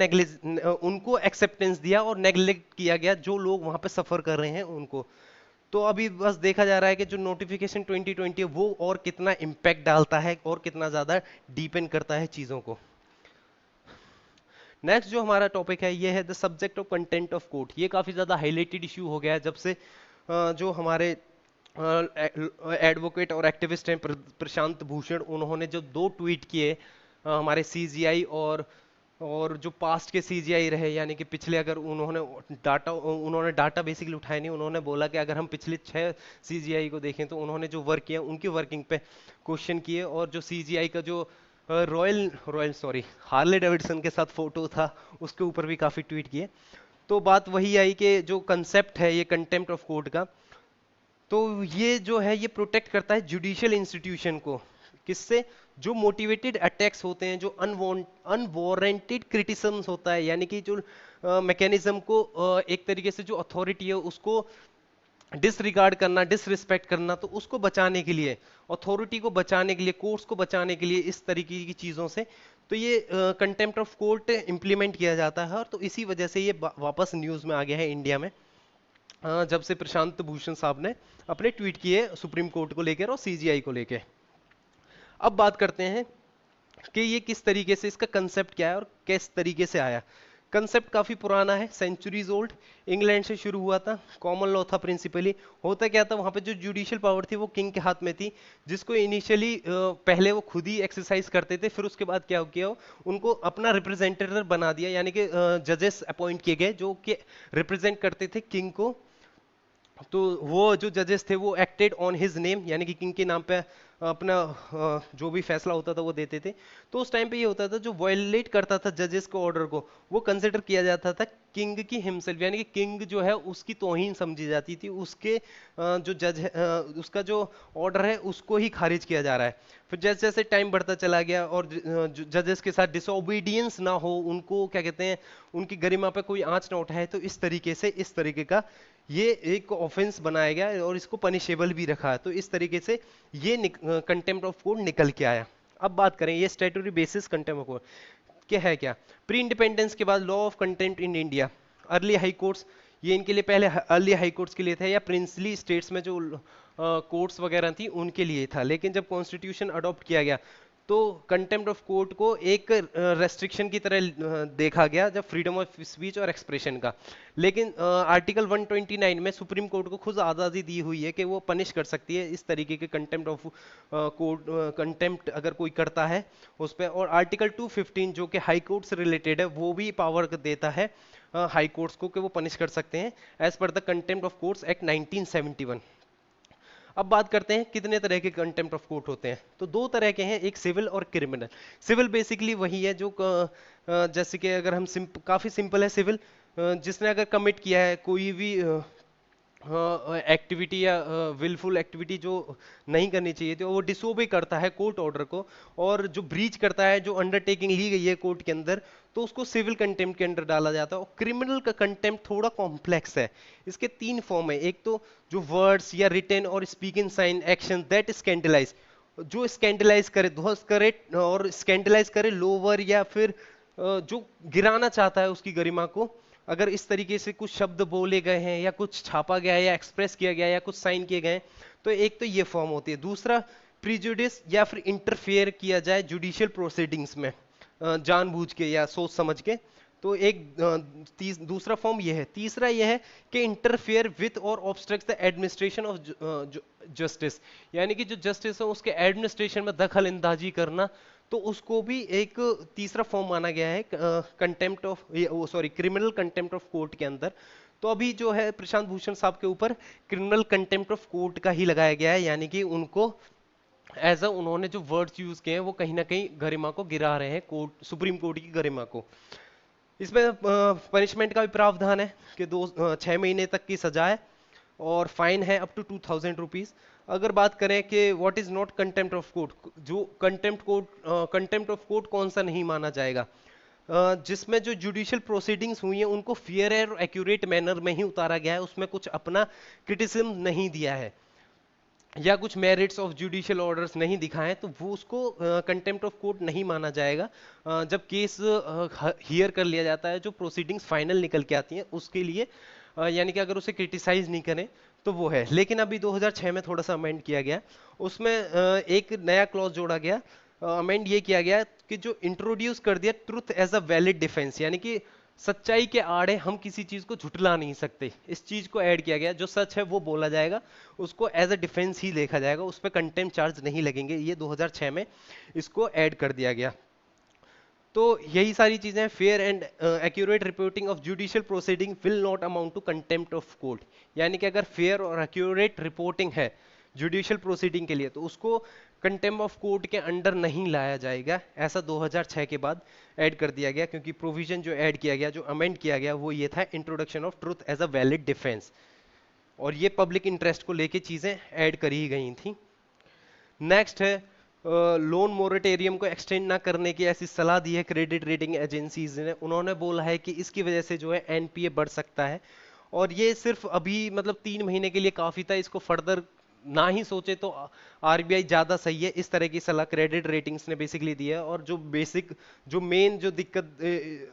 एक्सेप्टेंस दिया और नेग्लेक्ट किया गया जो लोग वहां पे सफर कर रहे हैं उनको। तो अभी बस देखा जा रहा है कि जो नोटिफिकेशन 2020 है वो और कितना इम्पैक्ट डालता है और कितना ज्यादा डीपेंड करता है चीजों को। नेक्स्ट जो हमारा टॉपिक है ये है the subject of content of court. ये काफी ज्यादा हाईलाइटेड इश्यू हो गया है जब से जो हमारे एडवोकेट और एक्टिविस्ट हैं प्रशांत भूषण, उन्होंने जो 2 ट्वीट किए हमारे CGI और जो पास्ट के CGI रहे, यानी कि पिछले, अगर उन्होंने डाटा बेसिकली उठाया नहीं, उन्होंने बोला कि अगर हम पिछले 6 CGI को देखें तो उन्होंने जो वर्क किया उनकी वर्किंग पे क्वेश्चन किए, और जो CGI का जो हार्ले डेविडसन के साथ फोटो था उसके ऊपर भी काफी ट्वीट किए। तो बात वही आई कि जो कंसेप्ट है ये कंटेम्प्ट ऑफ कोर्ट का, तो ये जो है ये प्रोटेक्ट करता है जुडिशियल इंस्टीट्यूशन को, किससे, जो मोटिवेटेड अटैक्स होते हैं, जो अनवारंटेड क्रिटिसिज्म होता है, यानी कि जो मैकेनिज्म को एक तरीके से जो अथॉरिटी है उसको डिसरिगार्ड करना, डिसरिस्पेक्ट करना, तो उसको बचाने के लिए, अथॉरिटी को बचाने के लिए, कोर्ट्स को बचाने के लिए इस तरीके की चीजों से, तो ये कंटेम्प्ट ऑफ कोर्ट इंप्लीमेंट किया जाता है, और तो इसी वजह से ये वापस न्यूज़ में आ गया है इंडिया में, जब से प्रशांत भूषण साहब ने अपने ट्वीट किए सुप्रीम कोर्ट को लेकर और सीजीआई को लेकर। अब बात करते हैं कि ये किस तरीके से, इसका कंसेप्ट क्या है और किस तरीके से आया। कंसेप्ट काफी पुराना है, सेंचुरीज ओल्ड, इंग्लैंड से शुरू हुआ था, कॉमन लॉ था प्रिंसिपली। होता क्या था वहां पे, जो जुडिशियल पावर थी वो किंग के हाथ में थी, जिसको इनिशियली पहले वो खुद ही एक्सरसाइज करते थे, फिर उसके बाद क्या किया, उनको अपना रिप्रेजेंटेटिव बना दिया, यानी कि जजेस अपॉइंट किए गए जो कि रिप्रेजेंट करते थे किंग को। तो वो जो जजेस थे वो एक्टेड ऑन हिज नेम, यानी कि किंग के नाम पे अपना जो भी फैसला होता था वो देते थे। तो उस टाइम पे ये होता था, जो वायलेट करता था जजेस को ऑर्डर को, वो कंसिडर किया जाता था किंग की हिमसेल्फ, यानी कि किंग जो है उसकी तौहीन समझी जाती थी, उसके जो जज है उसका जो ऑर्डर है उसको ही खारिज किया जा रहा है। फिर जैसे जैसे टाइम बढ़ता चला गया और जजेस के साथ डिसोबीडियंस ना हो, उनको क्या कहते हैं, उनकी गरिमा पे कोई आंच ना उठाए, तो इस तरीके से, इस तरीके का ये एक ऑफेंस बनाया गया और इसको पनिशेबल भी रखा है। तो इस तरीके से ये कंटेम्प्ट ऑफ कोर्ट निकल के आया। अब बात करें ये statutory basis contempt of court क्या है। क्या प्री इंडिपेंडेंस के बाद law of contempt in India, early high courts, ये इनके लिए पहले अर्ली हाई कोर्ट्स के लिए था, या प्रिंसली स्टेट्स में जो कोर्ट्स वगैरह थी उनके लिए था। लेकिन जब कॉन्स्टिट्यूशन अडॉप्ट किया गया तो कंटेम्प्ट ऑफ कोर्ट को एक रेस्ट्रिक्शन की तरह देखा गया, जब फ्रीडम ऑफ स्पीच और एक्सप्रेशन का। लेकिन आर्टिकल 129 में सुप्रीम कोर्ट को खुद आज़ादी दी हुई है कि वो पनिश कर सकती है इस तरीके के कंटेम्प्ट ऑफ कोर्ट, कंटेम्प्ट अगर कोई करता है उस पर। और आर्टिकल 215 जो कि हाई कोर्ट से रिलेटेड है, वो भी पावर देता है हाई कोर्ट्स को कि वो पनिश कर सकते हैं as per the contempt of courts act 1971। अब बात करते हैं कितने तरह के कंटेम्प्ट ऑफ कोर्ट होते हैं। तो दो तरह के हैं, एक सिविल और क्रिमिनल। सिविल बेसिकली वही है जो जैसे कि अगर हम काफी सिंपल है सिविल, जिसने अगर कमिट किया है कोई भी एक्टिविटी या विलफुल एक्टिविटी जो नहीं करनी चाहिए थी, वो डिसोबे करता है कोर्ट ऑर्डर को, और जो ब्रीच करता है जो अंडरटेकिंग ली गई है कोर्ट के अंदर, तो उसको सिविल कंटेम्प्ट के अंदर डाला जाता है। और क्रिमिनल का कंटेम्प्ट थोड़ा कॉम्प्लेक्स है, इसके तीन फॉर्म है। एक तो जो वर्ड्स या रिटन और speaking sign action that scandalize, जो स्कैंडलाइज करे, ध्वस्त करे और स्कैंडलाइज करे लोअर, या फिर जो गिराना चाहता है उसकी गरिमा को, अगर इस तरीके से कुछ शब्द बोले गए हैं या कुछ छापा गया है या एक्सप्रेस किया गया है या कुछ साइन किए गए हैं, तो एक तो ये फॉर्म होती है। दूसरा प्रिजुडिस या फिर इंटरफेयर किया जाए जुडिशियल प्रोसीडिंग्स में जानबूझ के या सोच समझ के, तो एक दूसरा फॉर्म ये है। तीसरा ये है कि इंटरफेयर विथ और obstruct the administration of justice, यानी कि जो जस्टिस है उसके एडमिनिस्ट्रेशन में दखल अंदाजी करना, तो उसको भी एक तीसरा फॉर्म माना गया है contempt of, sorry, criminal contempt of court के अंदर। तो अभी जो है प्रशांत भूषण साहब के ऊपर क्रिमिनल कंटेम्प्ट ऑफ कोर्ट का ही लगाया गया है, यानी कि उनको एज अ, उन्होंने जो वर्ड्स यूज किए हैं वो कहीं ना कहीं गरिमा को गिरा रहे हैं, कोर्ट, सुप्रीम कोर्ट की गरिमा को। इसमें पनिशमेंट का भी प्रावधान है कि 6 महीने तक की सजा है और फाइन है अप टू 2000 रुपीज। अगर बात करें कि what is not contempt of court, जो कंटेम्प्ट ऑफ कोर्ट कौन सा नहीं माना जाएगा, जिसमें जो जुडिशियल प्रोसीडिंग्स हुई हैं उनको फेयर और एक्यूरेट मैनर में ही उतारा गया है, उसमें कुछ अपना क्रिटिसिज्म नहीं दिया है या कुछ मेरिट्स ऑफ जुडिशियल ऑर्डर्स नहीं दिखाए, तो वो उसको कंटेम्प्ट ऑफ कोर्ट नहीं माना जाएगा। जब केस हियर कर लिया जाता है, जो प्रोसीडिंग्स फाइनल निकल के आती हैं उसके लिए, यानी कि अगर उसे क्रिटिसाइज नहीं करें तो वो है। लेकिन अभी 2006 में थोड़ा सा अमेंड किया गया, उसमें एक नया क्लॉज जोड़ा गया। अमेंड ये किया गया कि जो इंट्रोड्यूस कर दिया truth as a valid defence, यानी कि सच्चाई के आड़े हम किसी चीज को झुटला नहीं सकते, इस चीज को ऐड किया गया। जो सच है वो बोला जाएगा, उसको एज अ डिफेंस ही देखा जाएगा, उस पर कंटेम्प्ट चार्ज नहीं लगेंगे। ये 2006 में इसको ऐड कर दिया गया। तो यही सारी चीजें, fair and accurate reporting of judicial proceeding will not amount to contempt of court, यानी कि अगर फेयर और एक्यूरेट रिपोर्टिंग है जुडिशियल प्रोसीडिंग के लिए तो उसको कंटेम्प्ट ऑफ कोर्ट के अंडर नहीं लाया जाएगा। ऐसा 2006 के बाद ऐड कर दिया गया, क्योंकि प्रोविजन जो ऐड किया गया, जो अमेंड किया गया, वो ये था introduction of truth as a valid defence, और ये पब्लिक इंटरेस्ट को लेके चीजें ऐड करी गई थी। नेक्स्ट है लोन मोरेटेरियम को एक्सटेंड ना करने की ऐसी सलाह दी है क्रेडिट रेटिंग एजेंसीज ने। उन्होंने बोला है कि इसकी वजह से जो है एनपीए बढ़ सकता है, और ये सिर्फ अभी मतलब 3 महीने के लिए काफी था, इसको फर्दर ना ही सोचे तो आरबीआई ज्यादा सही है, इस तरह की सलाह क्रेडिट रेटिंग्स ने बेसिकली दी है। और जो बेसिक जो मेन जो दिक्कत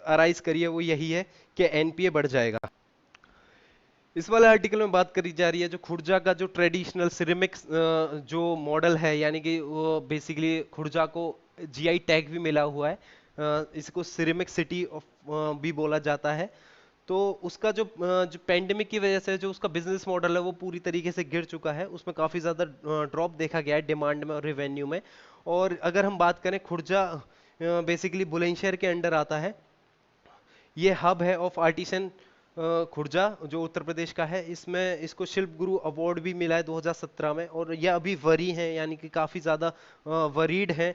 अराइज करी है वो यही है कि एनपीए बढ़ जाएगा। इस वाले आर्टिकल में बात करी जा रही है जो खुर्जा का जो ट्रेडिशनल सिरेमिक्स जो मॉडल है, यानी कि वो बेसिकली खुर्जा को जीआई टैग भी मिला हुआ है। इसको सिरेमिक सिटी ऑफ भी बोला जाता है। तो उसका जो पेंडेमिक की वजह से जो उसका बिजनेस मॉडल है वो पूरी तरीके से गिर चुका है, उसमें काफी ज्यादा ड्रॉप देखा गया है डिमांड में और रेवेन्यू में। और अगर हम बात करें खुर्जा बेसिकली बुलंदशहर के अंडर आता है। ये हब है ऑफ आर्टिसन खुर्जा जो उत्तर प्रदेश का है। इसमें इसको शिल्प गुरु अवार्ड भी मिला है 2017 में। और ये अभी वरी हैं, यानी कि काफी ज्यादा वरीड हैं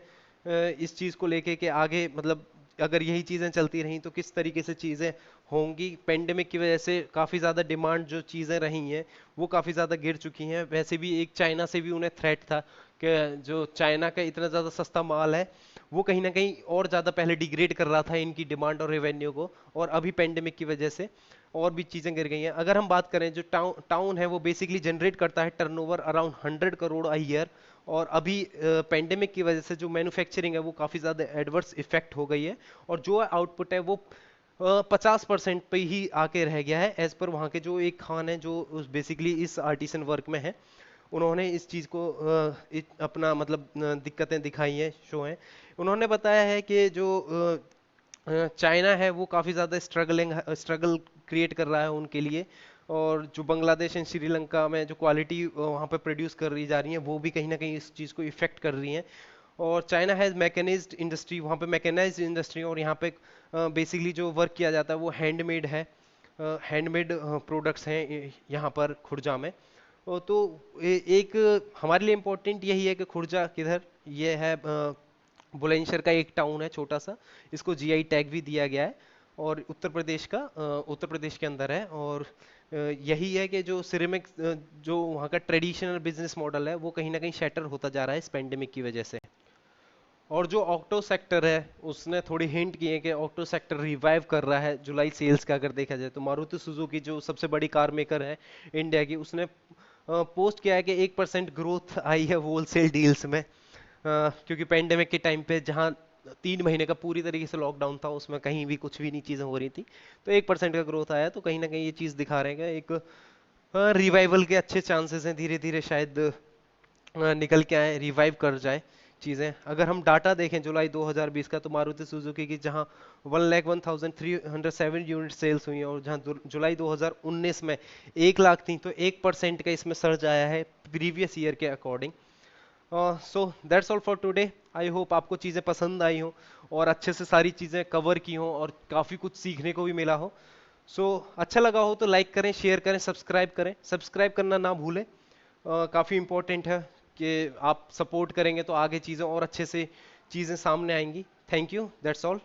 इस चीज को लेके कि आगे मतलब अगर यही चीजें चलती रहीं तो किस तरीके से चीजें होंगी। पेंडेमिक की वजह से काफी ज्यादा डिमांड जो चीजें रही हैं वो काफी ज्यादा गिर चुकी हैं। वैसे भी एक चाइना से भी उन्हें थ्रेट था कि जो चाइना का इतना ज्यादा सस्ता माल है वो कहीं ना कहीं और ज्यादा पहले डिग्रेड कर रहा था इनकी डिमांड और रेवेन्यू को, और अभी पेंडेमिक की वजह से और भी चीजें गिर गई हैं। अगर हम बात करें जो टाउन है वो बेसिकली जनरेट करता है turnover around 100 crore a year. और अभी पेंडेमिक की वजह से जो मैन्युफैक्चरिंग है वो काफी ज्यादा एडवर्स इफेक्ट हो गई है, और जो आउटपुट है वो 50% पे ही आके रह गया है। एज पर वहाँ के जो एक खान है जो बेसिकली इस आर्टिसन वर्क में है, उन्होंने इस चीज को अपना मतलब दिक्कतें दिखाई हैं, शो है। उन्होंने बताया है कि जो चाइना है वो काफी ज्यादा स्ट्रगल क्रिएट कर रहा है उनके लिए। और जो बांग्लादेश एंड श्रीलंका में जो क्वालिटी वहाँ पे प्रोड्यूस कर रही जा रही है वो भी कहीं ना कहीं इस चीज को इफेक्ट कर रही है। और चाइना हैज मैकेनाइज्ड इंडस्ट्री, वहाँ पे मैकेनाइज्ड इंडस्ट्री, और यहाँ पे बेसिकली जो वर्क किया जाता है वो हैंडमेड है। हैंडमेड प्रोडक्ट्स हैं यहाँ पर खुर्जा में। तो एक हमारे लिए इम्पोर्टेंट यही है कि खुर्जा किधर ये है, बुलंदशहर का एक टाउन है छोटा सा, इसको जीआई टैग भी दिया गया है और उत्तर प्रदेश का उत्तर प्रदेश के अंदर है। और यही है कि जो सिरेमिक जो वहाँ का ट्रेडिशनल बिजनेस मॉडल है वो कहीं ना कहीं शैटर होता जा रहा है इस पेंडेमिक की वजह से। और जो ऑक्टो सेक्टर है उसने थोड़ी हिंट की है कि ऑक्टो सेक्टर रिवाइव कर रहा है जुलाई सेल्स का। अगर देखा जाए तो मारुति सुजुकी जो सबसे बड़ी कार मेकर है इंडिया की, उसने पोस्ट किया है कि 1% ग्रोथ आई है होलसेल डील्स में। क्योंकि पेंडेमिक के टाइम पे जहां 3 महीने का पूरी तरीके से लॉकडाउन था उसमें कहीं भी कुछ भी नहीं चीजें हो रही थी, तो 1% का ग्रोथ आया। तो कहीं ना कहीं ये चीज दिखा रहे हैं कि एक रिवाइवल के अच्छे चांसेस हैं, धीरे धीरे शायद निकल के आए, रिवाइव कर जाए चीजें। अगर हम डाटा देखें जुलाई 2020 का, तो मारुति सुजुकी की जहां 1,01,307 यूनिट सेल्स हुई हैं, और जहां जुलाई 2019 में 1 लाख थी, तो 1% का इसमें सर्ज आया है प्रीवियस ईयर के according. So that's all for today. I hope आपको चीज़ें पसंद आई हो और अच्छे से सारी चीज़ें कवर की हो और काफ़ी कुछ सीखने को भी मिला हो। अच्छा लगा हो तो लाइक करें, शेयर करें, सब्सक्राइब करें। सब्सक्राइब करना ना भूलें, काफ़ी इंपॉर्टेंट है कि आप सपोर्ट करेंगे तो आगे चीज़ें और अच्छे से चीज़ें सामने आएंगी। Thank you, that's all.